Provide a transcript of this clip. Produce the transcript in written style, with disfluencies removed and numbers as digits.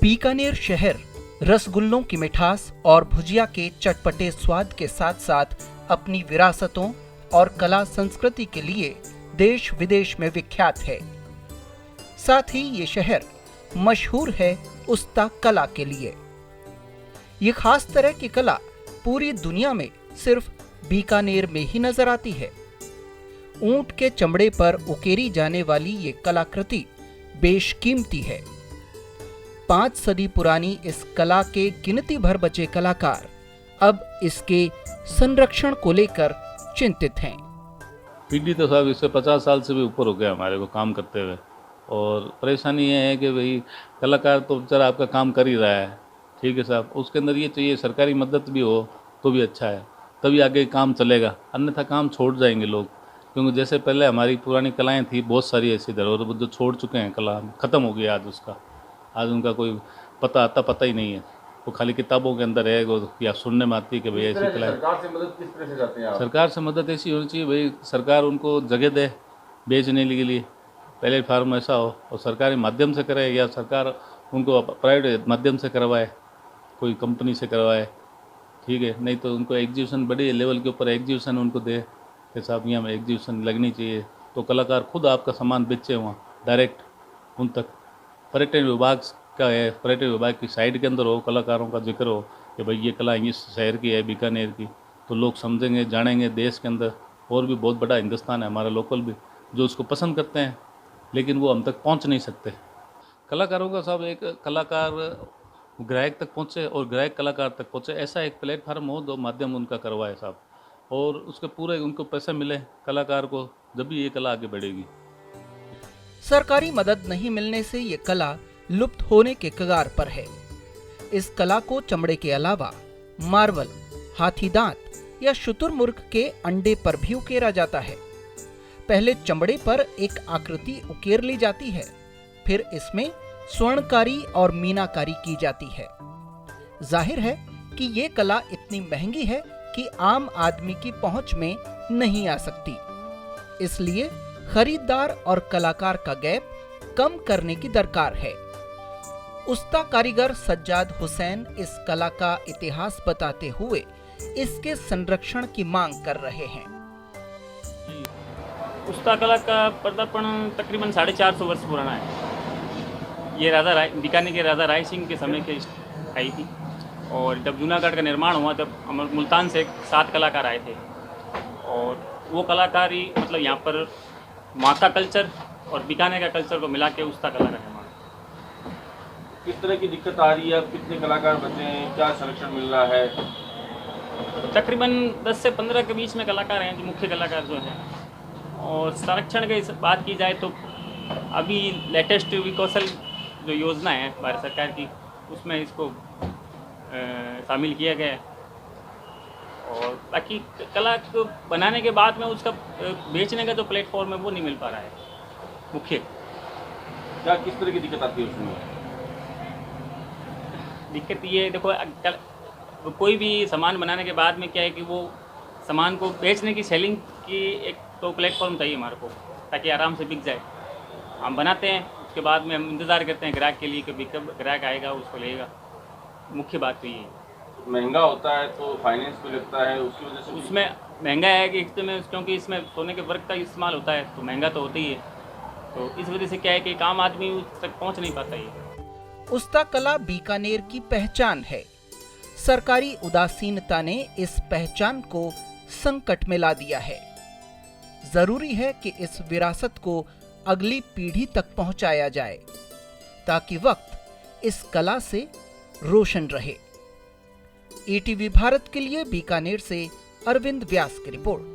बीकानेर शहर रसगुल्लों की मिठास और भुजिया के चटपटे स्वाद के साथ साथ अपनी विरासतों और कला संस्कृति के लिए देश विदेश में विख्यात है। साथ ही ये शहर मशहूर है उस्ता कला के लिए। ये खास तरह की कला पूरी दुनिया में सिर्फ बीकानेर में ही नजर आती है। ऊंट के चमड़े पर उकेरी जाने वाली ये कलाकृति बेशकीमती है। 5 सदी पुरानी इस कला के गिनती भर बचे कलाकार अब इसके संरक्षण को लेकर चिंतित हैं। पीढ़ी तो साहब इससे 50 साल से भी ऊपर हो गया हमारे को काम करते हुए, और परेशानी ये है कि भाई कलाकार तो बेचारा आपका काम कर ही रहा है, ठीक है साहब, उसके अंदर ये चाहिए सरकारी मदद भी हो तो भी अच्छा है, तभी आगे काम चलेगा, अन्यथा काम छोड़ जाएंगे लोग। क्योंकि जैसे पहले हमारी पुरानी कलाएं थी बहुत सारी ऐसी धरोहर जो छोड़ चुके हैं, कला ख़त्म हो गई आज उनका कोई पता ही नहीं है। वो खाली किताबों के अंदर है या सुनने में आती है कि भाई ऐसी कला। सरकार से मदद किस तरह से चाहते हैं आप? सरकार से मदद ऐसी होनी चाहिए भाई, सरकार उनको जगह दे बेचने के लिए, पहले फार्म ऐसा हो, और सरकारी माध्यम से करे या सरकार उनको प्राइवेट माध्यम से करवाए, कोई कंपनी से करवाए, ठीक है। नहीं तो उनको एग्जीबिशन बड़े लेवल के ऊपर एग्जीबिशन उनको दे कि साहब यहाँ में एग्जीबिशन लगनी चाहिए, तो कलाकार खुद आपका सामान बेचे वहाँ डायरेक्ट उन तक। पर्यटन विभाग का है, पर्यटन विभाग की साइड के अंदर हो, कलाकारों का जिक्र हो कि भाई ये कला इस शहर की है, बीकानेर की, तो लोग समझेंगे जानेंगे। देश के अंदर और भी बहुत बड़ा हिंदुस्तान है हमारा लोकल भी, जो उसको पसंद करते हैं, लेकिन वो हम तक पहुंच नहीं सकते। कलाकारों का साहब एक कलाकार ग्राहक तक पहुंचे और ग्राहक कलाकार तक पहुंचे, ऐसा एक प्लेटफार्म हो जो माध्यम उनका करवाए साहब, और उसके पूरे उनको पैसे मिले कलाकार को, जब भी ये कला आगे बढ़ेगी। सरकारी मदद नहीं मिलने से ये कला लुप्त होने के कगार पर है। इस कला को चमड़े के अलावा मार्बल, हाथी दांत या शुतुरमुर्ग के अंडे पर भी उकेरा जाता है। पहले चमड़े पर एक आकृति उकेर ली जाती है, फिर इसमें स्वर्णकारी और मीनाकारी की जाती है। जाहिर है कि ये कला इतनी महंगी है कि आम आदमी की पहुंच में नहीं आ सकती। इसलिए खरीदार और कलाकार का गैप कम करने की दरकार है। उस्ता कारीगर सज्जाद हुसैन इस कला का इतिहास बताते हुए इसके संरक्षण की मांग कर रहे हैं। उस्ता कला का पदार्पण तकरीबन 450 वर्ष पुराना है। ये बीकानेर के राजा राय सिंह के समय के आई थी, और जब जूनागढ़ का निर्माण हुआ तब मुल्तान से 7 कलाकार आए थे, और वो कलाकार ही मतलब यहाँ पर वहाँ का कल्चर और बीकानेर का कल्चर को मिला के उस्ता कला का निर्माण। किस तरह की दिक्कत आ रही है? कितने कलाकार बचे हैं? क्या संरक्षण मिल रहा है? तकरीबन 10 से 15 के बीच में कलाकार हैं जो मुख्य कलाकार जो हैं, और संरक्षण की बात की जाए तो अभी लेटेस्ट विकौशल जो योजना है भारत सरकार की, उसमें इसको शामिल किया गया है। और बाकी कला को बनाने के बाद में उसका बेचने का जो प्लेटफॉर्म है वो नहीं मिल पा रहा है मुख्य। क्या किस तरह की दिक्कत आती है उसमें? दिक्कत ये देखो, कोई भी सामान बनाने के बाद में क्या है कि वो सामान को बेचने की सेलिंग की एक तो प्लेटफॉर्म चाहिए हमारे को, ताकि आराम से बिक जाए। हम बनाते हैं, उसके बाद में हम इंतज़ार करते हैं ग्राहक के लिए कि कब ग्राहक आएगा उसको लेगा। मुख्य बात तो ये है। महंगा होता है तो फाइनेंस भी लगता है, उसकी वजह से उसमें महंगा है कि क्योंकि इसमें सोने के वर्क का इस्तेमाल होता है, तो महंगा तो होता ही है। तो इस वजह से क्या है कि एक आम आदमी उस तक पहुंच नहीं पाता है। उस्ता कला बीकानेर की पहचान है। सरकारी उदासीनता ने इस पहचान को संकट में ला दिया है। जरूरी है कि इस विरासत को अगली पीढ़ी तक पहुंचाया जाए, ताकि वक्त इस कला से रोशन रहे। ईटीवी भारत के लिए बीकानेर से अरविंद व्यास की रिपोर्ट।